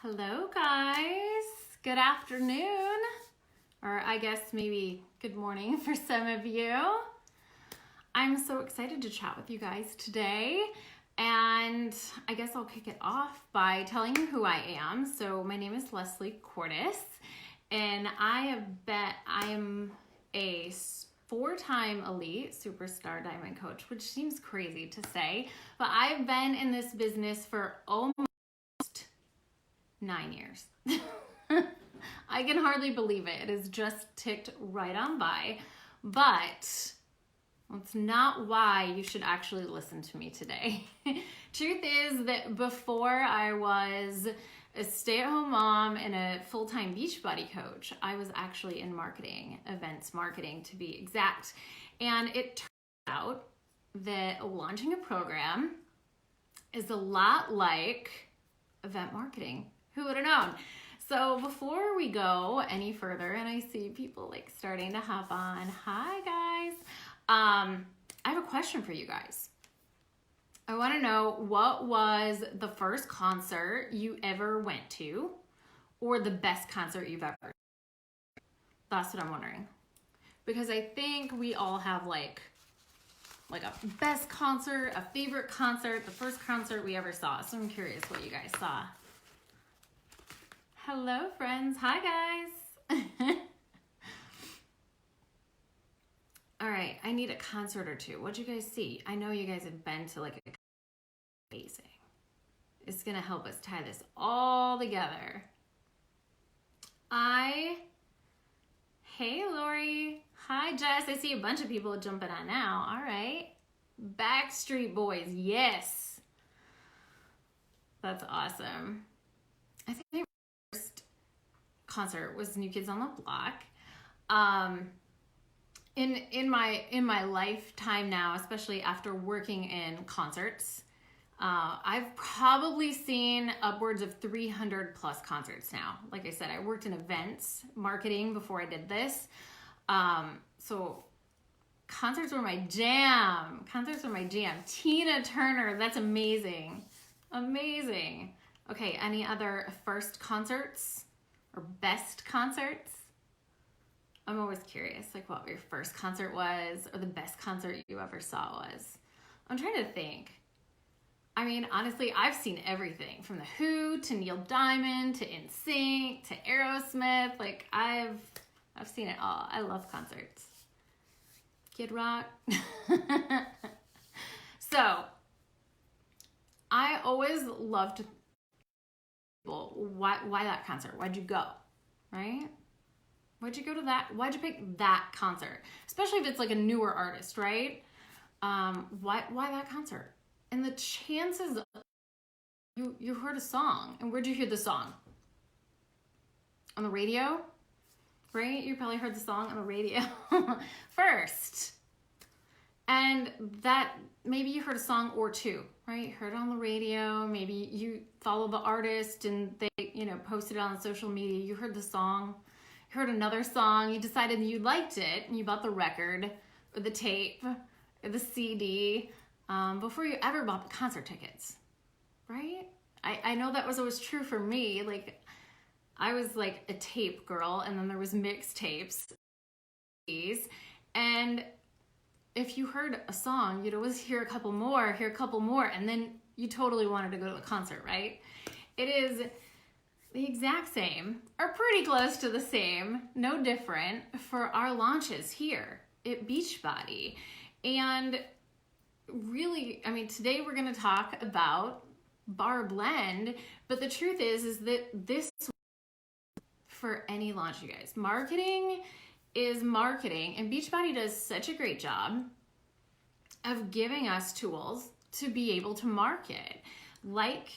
Hello guys, good afternoon, or I guess maybe good morning for some of you. I'm so excited to chat with you guys today, and I guess I'll kick it off by telling you who I am. So my name is Leslie Kortes, and I am a 4-time elite superstar diamond coach, which seems crazy to say, but I've been in this business for almost 9 years. I can hardly believe it. It has just ticked right on by, but that's not why you should actually listen to me today. Truth is that before I was a stay-at-home mom and a full-time Beachbody coach, I was actually in marketing, events marketing to be exact. And it turned out that launching a program is a lot like event marketing. Who would have known? So before we go any further, and I see people like starting to hop on. Hi guys. I have a question for you guys. I want to know, what was the first concert you ever went to, or the best concert you've ever? That's what I'm wondering. Because I think we all have like a best concert, a favorite concert, the first concert we ever saw. So I'm curious what you guys saw. Hello, friends. Hi, guys. All right, I need a concert or two. What'd you guys see? I know you guys have been to like a amazing. It's gonna help us tie this all together. Hey, Lori. Hi, Jess. I see a bunch of people jumping on now. All right. Backstreet Boys. Yes. That's awesome. I think first concert was New Kids on the Block. In my lifetime now, especially after working in concerts, I've probably seen upwards of 300 plus concerts now. Like I said, I worked in events marketing before I did this. So concerts were my jam. Tina Turner, that's amazing. Amazing. Okay, any other first concerts or best concerts? I'm always curious, like what your first concert was or the best concert you ever saw was. I'm trying to think. I mean, honestly, I've seen everything from The Who to Neil Diamond to NSYNC to Aerosmith. Like I've seen it all. I love concerts. Kid Rock. So I always loved, well, why that concert? Why'd you go? Right? Why'd you go to that? Why'd you pick that concert? Especially if it's like a newer artist, right? Why that concert? And the chances you heard a song. And where'd you hear the song? On the radio? Right? You probably heard the song on the radio first. And that, maybe you heard a song or two, right? You heard it on the radio. Maybe you follow the artist and they, posted it on social media. You heard the song, you heard another song, you decided you liked it, and you bought the record or the tape or the CD before you ever bought the concert tickets, right? I know that was always true for me. Like, I was like a tape girl, and then there was mixtapes, and if you heard a song, you'd always hear a couple more, and then you totally wanted to go to the concert, right? It is the exact same, or pretty close to the same, no different, for our launches here at Beachbody. And really, I mean, today we're going to talk about Barre Blend, but the truth is that this for any launch, you guys. Marketing is marketing, and Beachbody does such a great job of giving us tools to be able to market, like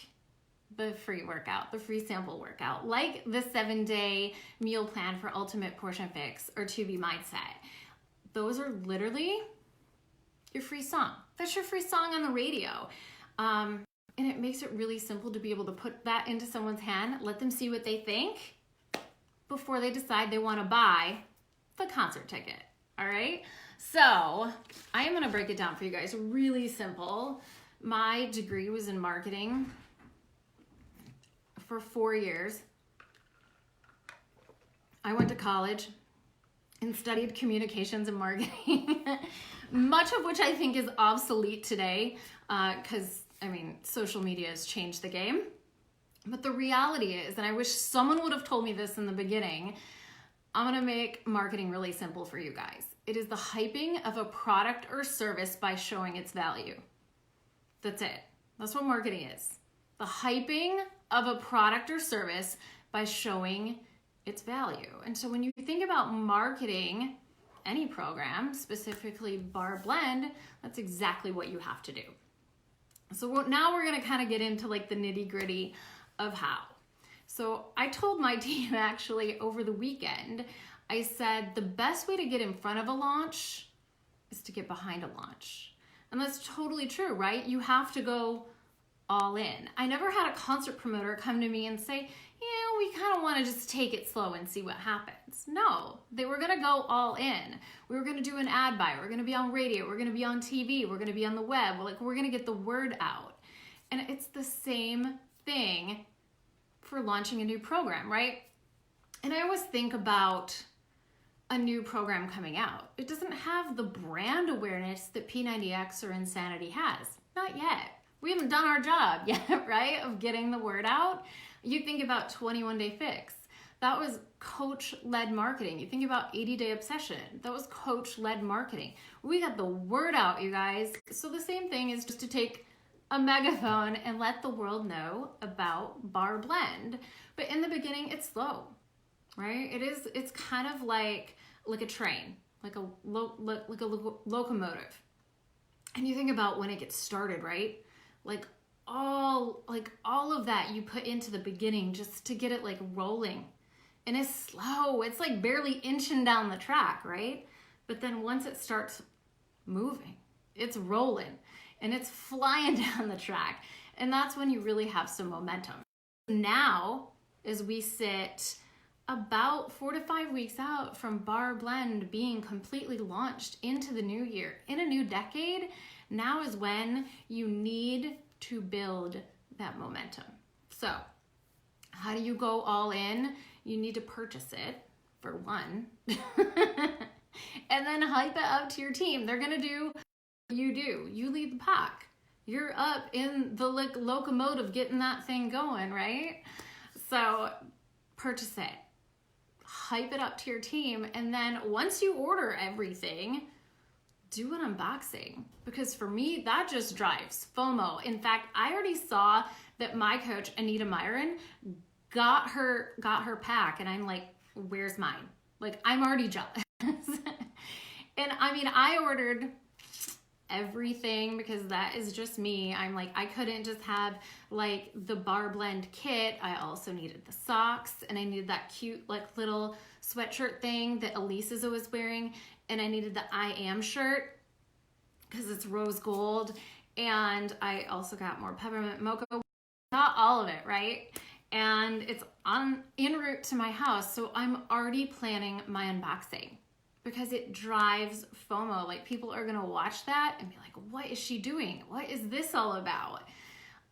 the free workout, the free sample workout, like the 7-day meal plan for ultimate portion fix or 2B mindset. Those are literally your free song. That's your free song on the radio. And it makes it really simple to be able to put that into someone's hand, let them see what they think before they decide they want to buy the concert ticket. All right. So I am going to break it down for you guys. Really simple. My degree was in marketing for 4 years. I went to college and studied communications and marketing, much of which I think is obsolete today because, social media has changed the game. But the reality is, and I wish someone would have told me this in the beginning, I'm going to make marketing really simple for you guys. It is the hyping of a product or service by showing its value. That's it. That's what marketing is. The hyping of a product or service by showing its value. And so when you think about marketing any program, specifically Barre Blend, that's exactly what you have to do. So now we're going to kind of get into like the nitty gritty of how. So I told my team actually over the weekend, I said the best way to get in front of a launch is to get behind a launch. And that's totally true, right? You have to go all in. I never had a concert promoter come to me and say, yeah, we kind of want to just take it slow and see what happens. No, they were going to go all in. We were going to do an ad buy. We're going to be on radio. We're going to be on TV. We're going to be on the web. We're going to get the word out. And it's the same thing for launching a new program, right? And I always think about a new program coming out. It doesn't have the brand awareness that P90X or Insanity has. Not yet. We haven't done our job yet, right? Of getting the word out. You think about 21 Day Fix. That was coach-led marketing. You think about 80 Day Obsession. That was coach-led marketing. We got the word out, you guys. So the same thing is just to take a megaphone and let the world know about Barre Blend. But in the beginning, it's slow, right? It's kind of like a train, like a locomotive. And you think about when it gets started, right? Like all of that you put into the beginning just to get it like rolling. And it's slow. It's like barely inching down the track, right? But then once it starts moving, it's rolling and it's flying down the track. And that's when you really have some momentum. Now, as we sit about 4 to 5 weeks out from Barre Blend being completely launched into the new year, in a new decade, now is when you need to build that momentum. So how do you go all in? You need to purchase it, for one, and then hype it up to your team. They're going to do what you do. You lead the pack. You're up in the locomotive getting that thing going, right? So purchase it. Hype it up to your team. And then once you order everything, do an unboxing, because for me, that just drives FOMO. In fact, I already saw that my coach, Anita Myron, got her pack, and I'm like, where's mine? Like, I'm already jealous. And I ordered everything because that is just me. I'm like, I couldn't just have like the Barre Blend kit. I also needed the socks, and I needed that cute like little sweatshirt thing that Elise is always wearing. And I needed the I Am shirt because it's rose gold. And I also got more peppermint mocha. Got all of it, right? And it's en route to my house. So I'm already planning my unboxing because it drives FOMO. Like, people are gonna watch that and be like, what is she doing? What is this all about?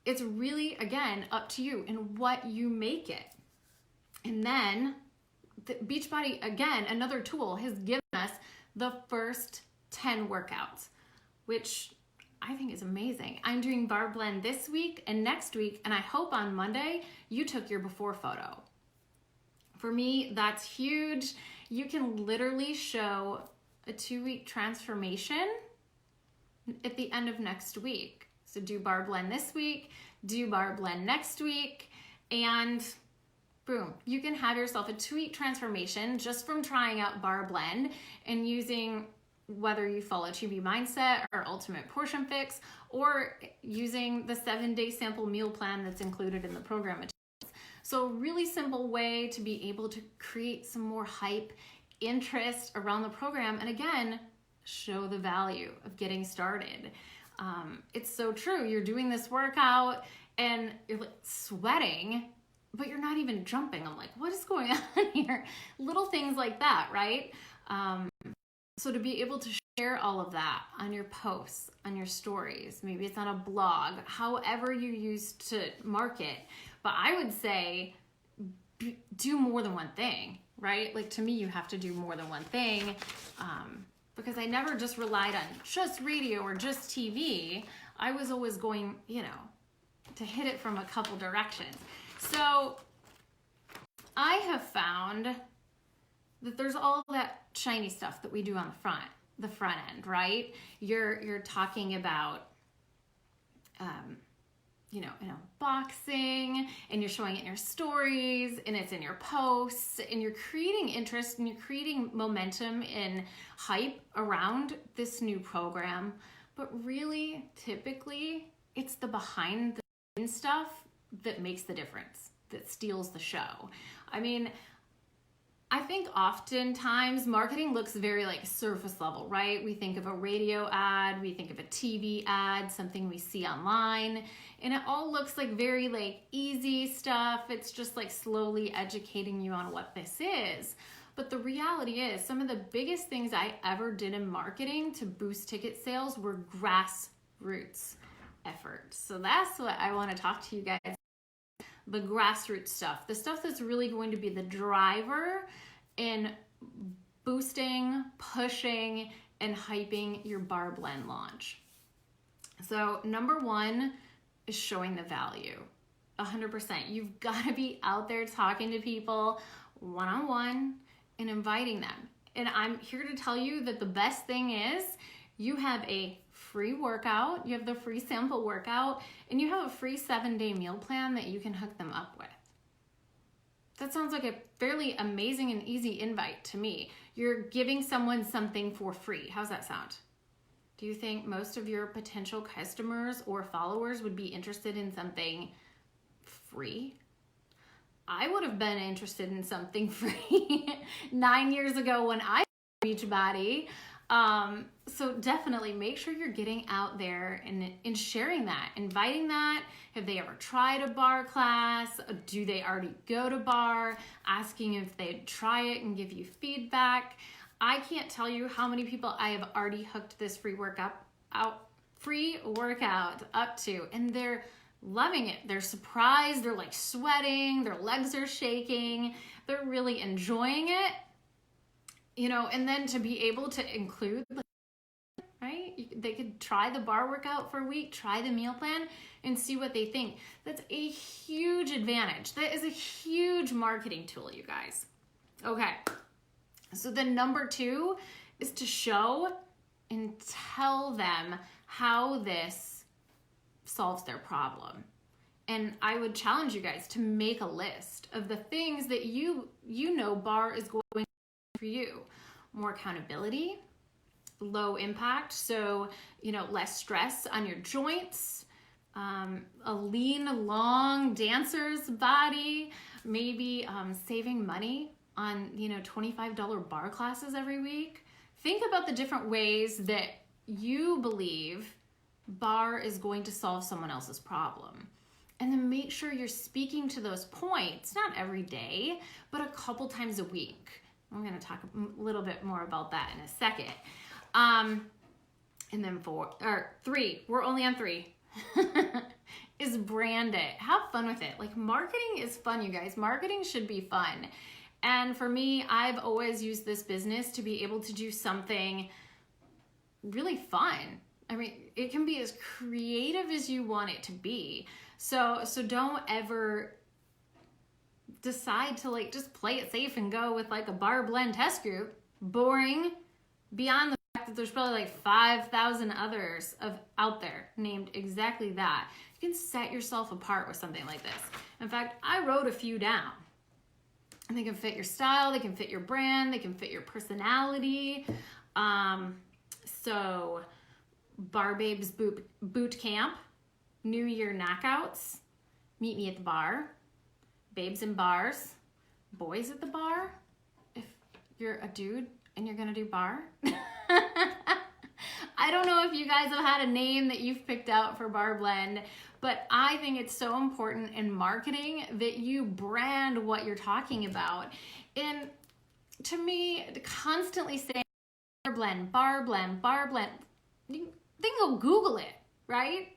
It's really, again, up to you and what you make it. And then the Beachbody, again, another tool, has given us the first 10 workouts, which I think is amazing. I'm doing Barre Blend this week and next week, and I hope on Monday you took your before photo. For me, that's huge. You can literally show a 2-week transformation at the end of next week. So do Barre Blend this week, do Barre Blend next week, and boom, you can have yourself a 2-week transformation just from trying out Barre Blend and using, whether you follow 2B Mindset or Ultimate Portion Fix, or using the 7-day sample meal plan that's included in the program materials. So a really simple way to be able to create some more hype, interest around the program, and again, show the value of getting started. It's so true. You're doing this workout and you're like sweating, but you're not even jumping. I'm like, what is going on here? Little things like that, right? So to be able to share all of that on your posts, on your stories, maybe it's on a blog, however you use to market. But I would say do more than one thing, right? Like to me, you have to do more than one thing, because I never just relied on just radio or just TV. I was always going, to hit it from a couple directions. So I have found that there's all that shiny stuff that we do on the front end, right? You're talking about, boxing, and you're showing it in your stories, and it's in your posts, and you're creating interest, and you're creating momentum and hype around this new program. But really, typically, it's the behind the scenes stuff that makes the difference, that steals the show. I mean, I think oftentimes marketing looks very like surface level, right? We think of a radio ad, we think of a TV ad, something we see online, and it all looks like very like easy stuff. It's just like slowly educating you on what this is. But the reality is, some of the biggest things I ever did in marketing to boost ticket sales were grassroots efforts. So that's what I want to talk to you guys about. The grassroots stuff, the stuff that's really going to be the driver in boosting, pushing, and hyping your bar blend launch. So number one is showing the value. 100%. You've got to be out there talking to people one-on-one and inviting them. And I'm here to tell you that the best thing is you have a free workout, you have the free sample workout, and you have a free 7-day meal plan that you can hook them up with. That sounds like a fairly amazing and easy invite to me. You're giving someone something for free. How's that sound? Do you think most of your potential customers or followers would be interested in something free? I would have been interested in something free 9 years ago when I was Beachbody. So definitely make sure you're getting out there and sharing that, inviting that. Have they ever tried a bar class? Do they already go to bar? Asking if they'd try it and give you feedback. I can't tell you how many people I have already hooked this free workout up to, and they're loving it. They're surprised. They're like sweating. Their legs are shaking. They're really enjoying it. And then to be able to include, right? They could try the bar workout for a week, try the meal plan, and see what they think. That's a huge advantage. That is a huge marketing tool, you guys. Okay. So then number two is to show and tell them how this solves their problem. And I would challenge you guys to make a list of the things that you know bar is going to do for you. More accountability, low impact, so less stress on your joints, a lean, long dancer's body, maybe saving money on $25 bar classes every week. Think about the different ways that you believe bar is going to solve someone else's problem. And then make sure you're speaking to those points, not every day, but a couple times a week. I'm going to talk a little bit more about that in a second. And then three, we're only on three, is brand it. Have fun with it. Like marketing is fun, you guys. Marketing should be fun. And for me, I've always used this business to be able to do something really fun. I mean, it can be as creative as you want it to be. So don't ever decide to just play it safe and go with a bar blend test group. Boring. Beyond the fact that there's probably 5,000 others out there named exactly that. You can set yourself apart with something like this. In fact, I wrote a few down. And they can fit your style, they can fit your brand, they can fit your personality. So Bar Babes Boot Camp, New Year Knockouts, Meet Me at the Bar, Babes in Bars, Boys at the Bar, if you're a dude and you're gonna do bar. I don't know if you guys have had a name that you've picked out for Bar Blend, but I think it's so important in marketing that you brand what you're talking about. And to me, constantly saying blend, bar blend, bar blend. Then go Google it, right?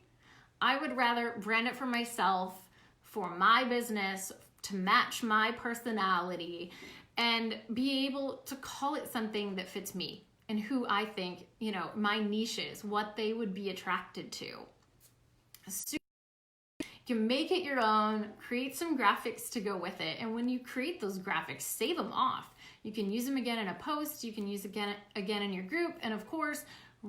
I would rather brand it for myself, for my business, to match my personality, and be able to call it something that fits me and who I think, my niche is, what they would be attracted to. So you can make it your own, create some graphics to go with it. And when you create those graphics, save them off. You can use them again in a post, you can use again in your group, and of course,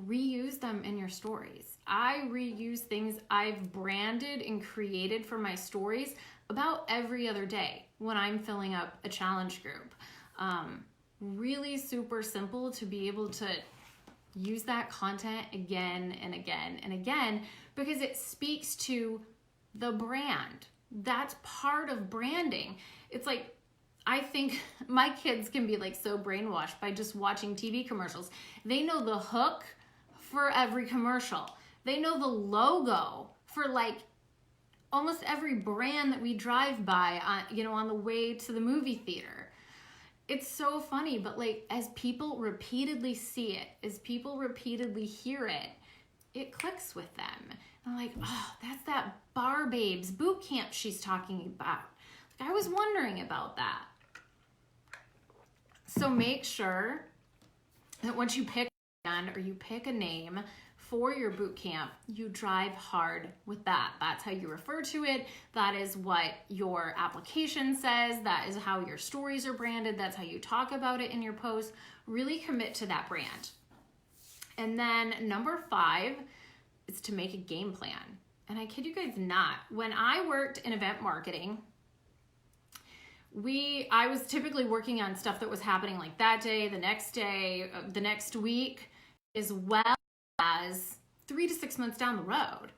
reuse them in your stories. I reuse things I've branded and created for my stories about every other day when I'm filling up a challenge group. Really super simple to be able to use that content again and again and again, because it speaks to the brand. That's part of branding. It's like, I think my kids can be like so brainwashed by just watching TV commercials. They know the hook for every commercial. They know the logo for like almost every brand that we drive by on the way to the movie theater. It's so funny, but like as people repeatedly see it, as people repeatedly hear it, it clicks with them. I'm like, oh, that's that Bar Babes boot camp she's talking about. Like, I was wondering about that. So make sure that once you pick a brand or you pick a name for your boot camp, you drive hard with that. That's how you refer to it. That is what your application says. That is how your stories are branded. That's how you talk about it in your posts. Really commit to that brand. And then number 5 is to make a game plan. And I kid you guys not, when I worked in event marketing, I was typically working on stuff that was happening like that day, the next week, as well as 3 to 6 months down the road,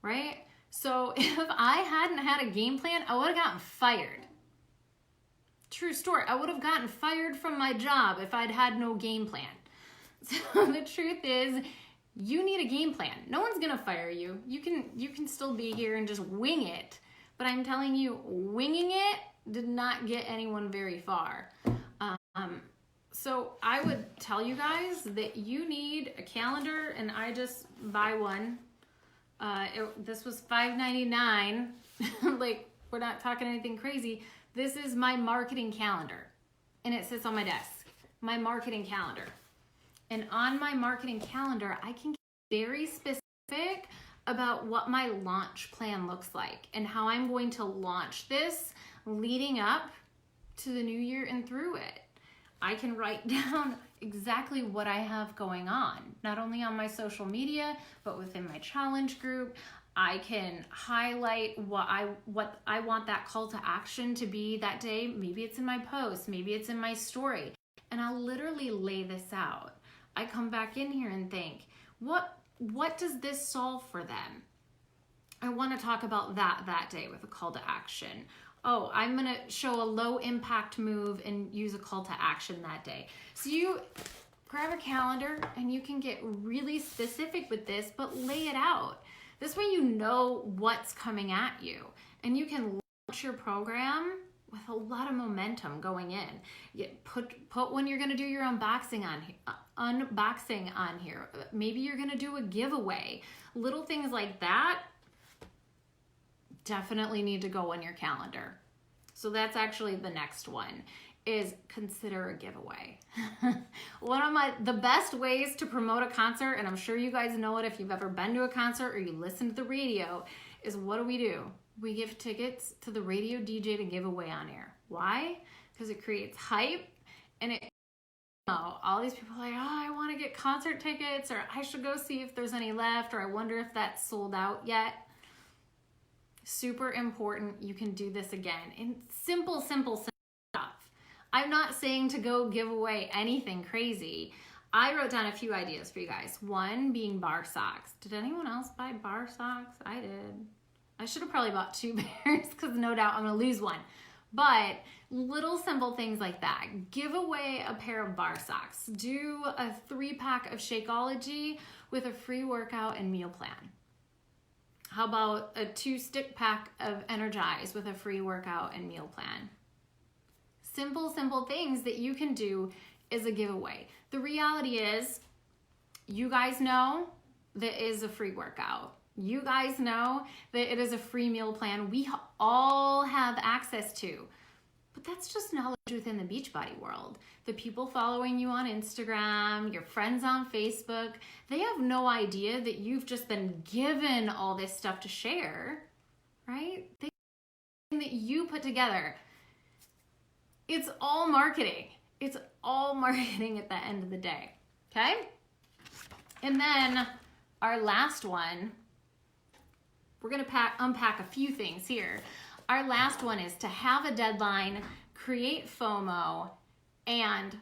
right? So if I hadn't had a game plan, I would have gotten fired. True story. I would have gotten fired from my job if I'd had no game plan. So the truth is, you need a game plan. No one's gonna fire you. You can still be here and just wing it. But I'm telling you, winging it did not get anyone very far. So I would tell you guys that you need a calendar, and I just buy one. This was $5.99. Like, we're not talking anything crazy. This is my marketing calendar, and it sits on my desk. My marketing calendar. And on my marketing calendar, I can get very specific about what my launch plan looks like and how I'm going to launch this leading up to the new year and through it. I can write down exactly what I have going on, not only on my social media, but within my challenge group. I can highlight what I want that call to action to be that day. Maybe it's in my post, maybe it's in my story, and I'll literally lay this out. I come back in here and think, what does this solve for them? I want to talk about that day with a call to action. Oh, I'm going to show a low impact move and use a call to action that day. So you grab a calendar and you can get really specific with this, but lay it out. This way you know what's coming at you, and you can launch your program with a lot of momentum going in. You put when you're going to do your unboxing on here. Maybe you're going to do a giveaway. Little things like that definitely need to go on your calendar. So that's actually the next one, is consider a giveaway. One of the best ways to promote a concert, and I'm sure you guys know it if you've ever been to a concert or you listen to the radio, is what do? We give tickets to the radio DJ to give away on air. Why? Because it creates hype, and all these people are like, oh, I want to get concert tickets, or I should go see if there's any left, or I wonder if that's sold out yet. Super important. You can do this again in simple stuff. I'm not saying to go give away anything crazy. I wrote down a few ideas for you guys. One being bar socks. Did anyone else buy bar socks? I did. I should have probably bought 2 pairs because no doubt I'm going to lose one. But little simple things like that. Give away a pair of bar socks. Do a 3-pack of Shakeology with a free workout and meal plan. How about a 2-stick pack of Energize with a free workout and meal plan? Simple things that you can do is a giveaway. The reality is, you guys know that is a free workout. You guys know that it is a free meal plan we all have access to. But that's just knowledge within the Beachbody world. The people following you on Instagram, your friends on Facebook, they have no idea that you've just been given all this stuff to share, right? That you put together. It's all marketing. It's all marketing at the end of the day, okay? And then our last one, we're gonna unpack a few things here. Our last one is to have a deadline, create FOMO, and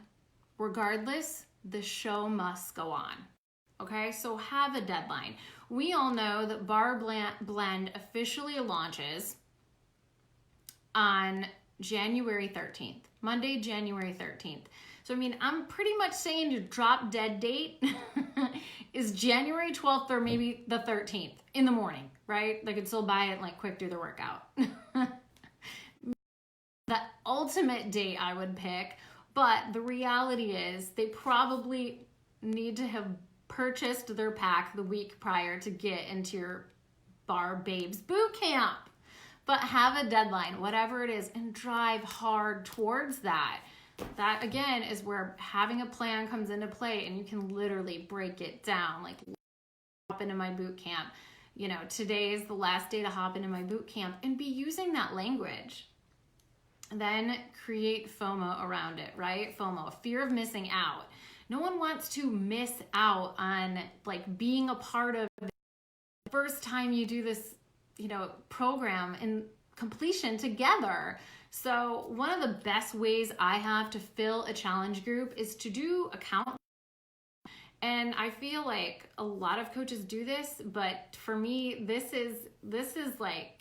regardless, the show must go on. Okay, so have a deadline. We all know that Barre Blend officially launches on January 13th, Monday, January 13th. So, I mean, I'm pretty much saying your drop dead date is January 12th or maybe the 13th in the morning, right? They could still buy it like quick through the workout. The ultimate date I would pick, but the reality is they probably need to have purchased their pack the week prior to get into your Barre Babes boot camp. But have a deadline, whatever it is, and drive hard towards that. That, again, is where having a plan comes into play, and you can literally break it down. Like, hop into my boot camp. You know, today is the last day to hop into my boot camp, and be using that language. Then create FOMO around it, right? FOMO, fear of missing out. No one wants to miss out on, like, being a part of the first time you do this, you know, program and completion together. So one of the best ways I have to fill a challenge group is to do a count. And I feel like a lot of coaches do this, but for me, this is like,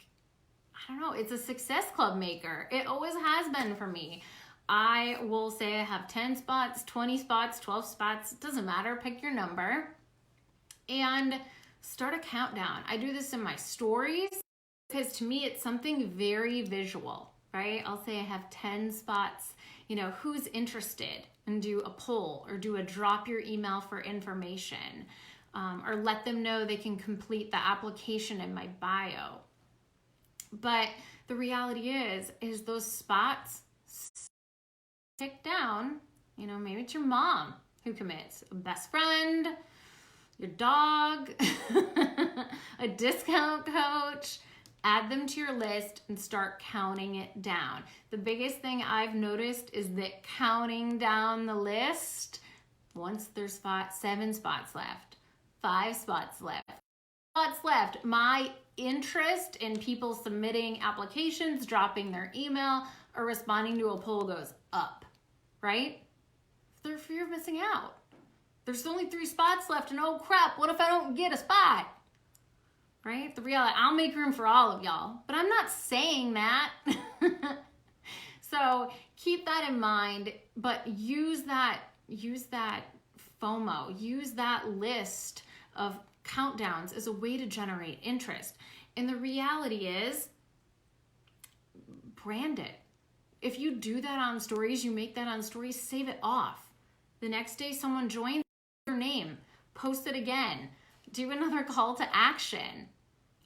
I don't know, it's a success club maker. It always has been for me. I will say I have 10 spots, 20 spots, 12 spots. It doesn't matter. Pick your number and start a countdown. I do this in my stories because to me, it's something very visual, right? I'll say I have 10 spots, you know, who's interested, and do a poll or do a drop your email for information, or let them know they can complete the application in my bio. But the reality is those spots tick down. You know, maybe it's your mom who commits, a best friend, your dog, a discount coach. Add them to your list and start counting it down. The biggest thing I've noticed is that counting down the list, once there's 7 spots left, 5 spots left, my interest in people submitting applications, dropping their email, or responding to a poll goes up, right? They're fear of missing out. There's only 3 spots left, and oh crap, what if I don't get a spot? Right? The reality, I'll make room for all of y'all, but I'm not saying that. So keep that in mind, but use that FOMO, use that list of countdowns as a way to generate interest. And the reality is, brand it. If you do that on stories, you make that on stories, save it off. The next day someone joins, your name, post it again. Do another call to action.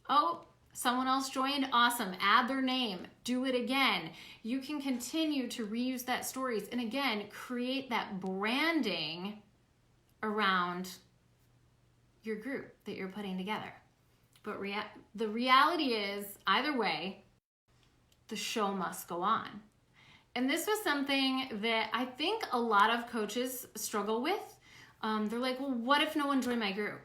Oh, someone else joined, awesome. Add their name, do it again. You can continue to reuse that stories. And again, create that branding around your group that you're putting together. But the reality is, either way, the show must go on. And this was something that I think a lot of coaches struggle with. They're like, well, what if no one joined my group?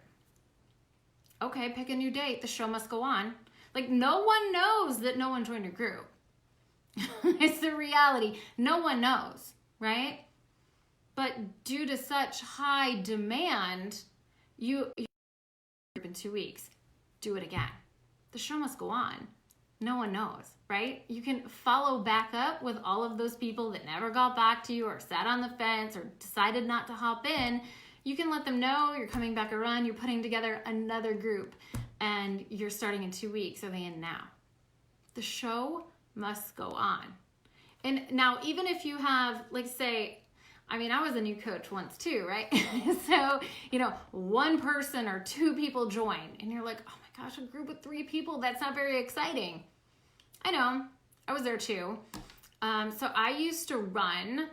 Okay, pick a new date. The show must go on. Like, no one knows that no one joined your group. It's the reality. No one knows, right? But due to such high demand, you in 2 weeks, do it again. The show must go on. No one knows, right? You can follow back up with all of those people that never got back to you or sat on the fence or decided not to hop in. You can let them know you're coming back around, you're putting together another group, and you're starting in 2 weeks. Are they in now? The show must go on. And now, even if you have, like, say, I mean, I was a new coach once too, right? So, you know, one person or two people join and you're like, oh my gosh, a group of 3 people, that's not very exciting. I know, I was there too. So I used to run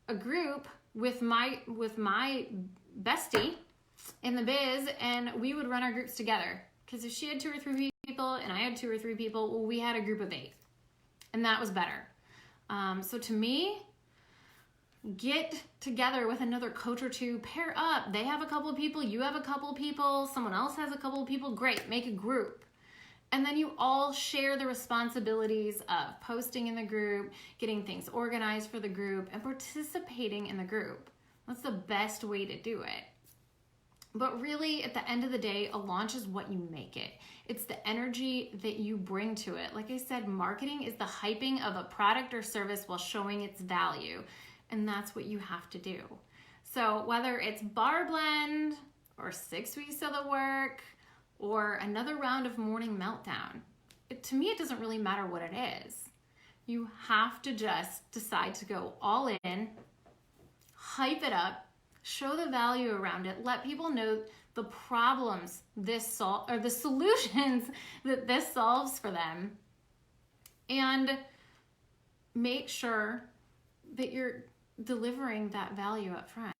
a group with my bestie in the biz, and we would run our groups together. Because if she had 2 or 3 people and I had 2 or 3 people, well, we had a group of 8. And that was better. So to me, get together with another coach or 2, pair up. They have a couple of people, you have a couple of people, someone else has a couple of people, great, make a group. And then you all share the responsibilities of posting in the group, getting things organized for the group, and participating in the group. That's the best way to do it. But really, at the end of the day, a launch is what you make it. It's the energy that you bring to it. Like I said, marketing is the hyping of a product or service while showing its value. And that's what you have to do. So whether it's bar blend or 6 weeks of the work or another round of morning meltdown, to me, it doesn't really matter what it is. You have to just decide to go all in, hype it up, show the value around it, let people know the problems this or the solutions that this solves for them, and make sure that you're delivering that value up front.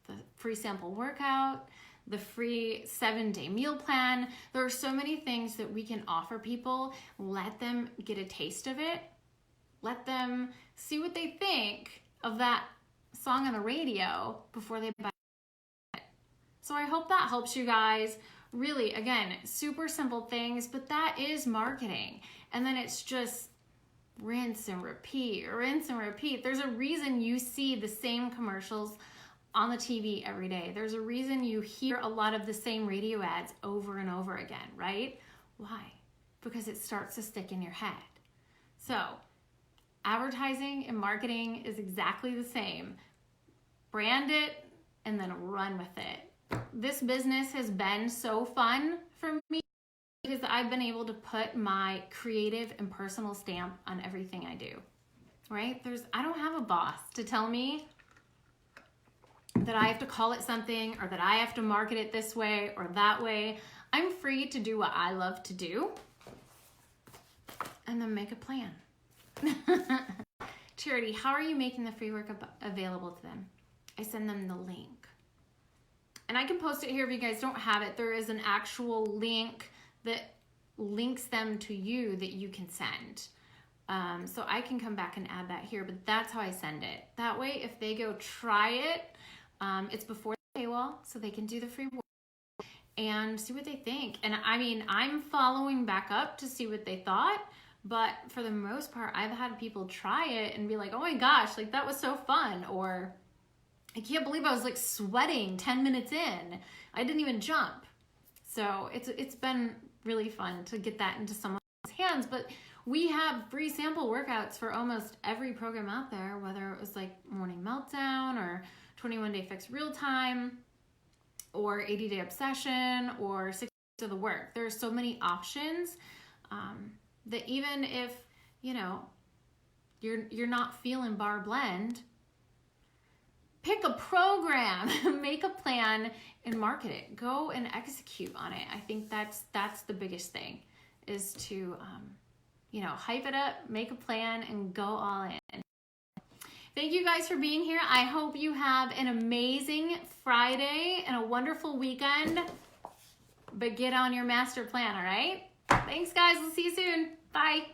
The free sample workout, the free 7-day meal plan. There are so many things that we can offer people. Let them get a taste of it. Let them see what they think of that song on the radio before they buy it. So I hope that helps you guys. Really, again, super simple things, but that is marketing. And then it's just rinse and repeat, rinse and repeat. There's a reason you see the same commercials on the TV every day. There's a reason you hear a lot of the same radio ads over and over again, right? Why? Because it starts to stick in your head. So advertising and marketing is exactly the same. Brand it and then run with it. This business has been so fun for me because I've been able to put my creative and personal stamp on everything I do, right? I don't have a boss to tell me that I have to call it something or that I have to market it this way or that way. I'm free to do what I love to do and then make a plan. Charity, how are you making the free work available to them? I send them the link. And I can post it here if you guys don't have it. There is an actual link that links them to you that you can send. So I can come back and add that here, but that's how I send it. That way, if they go try it, it's before the paywall, so they can do the free work and see what they think. And I mean, I'm following back up to see what they thought, but for the most part, I've had people try it and be like, oh my gosh, like that was so fun. Or I can't believe I was like sweating 10 minutes in. I didn't even jump. So it's been really fun to get that into someone's hands. But we have free sample workouts for almost every program out there, whether it was like Morning Meltdown or 21-Day Fix Real Time or 80-Day Obsession or 6 weeks of the work. There are so many options that even if, you know, you're not feeling bar blend, pick a program, make a plan, and market it. Go and execute on it. I think that's the biggest thing, is to, you know, hype it up, make a plan, and go all in. Thank you guys for being here. I hope you have an amazing Friday and a wonderful weekend. But get on your master plan, all right? Thanks, guys. We'll see you soon. Bye.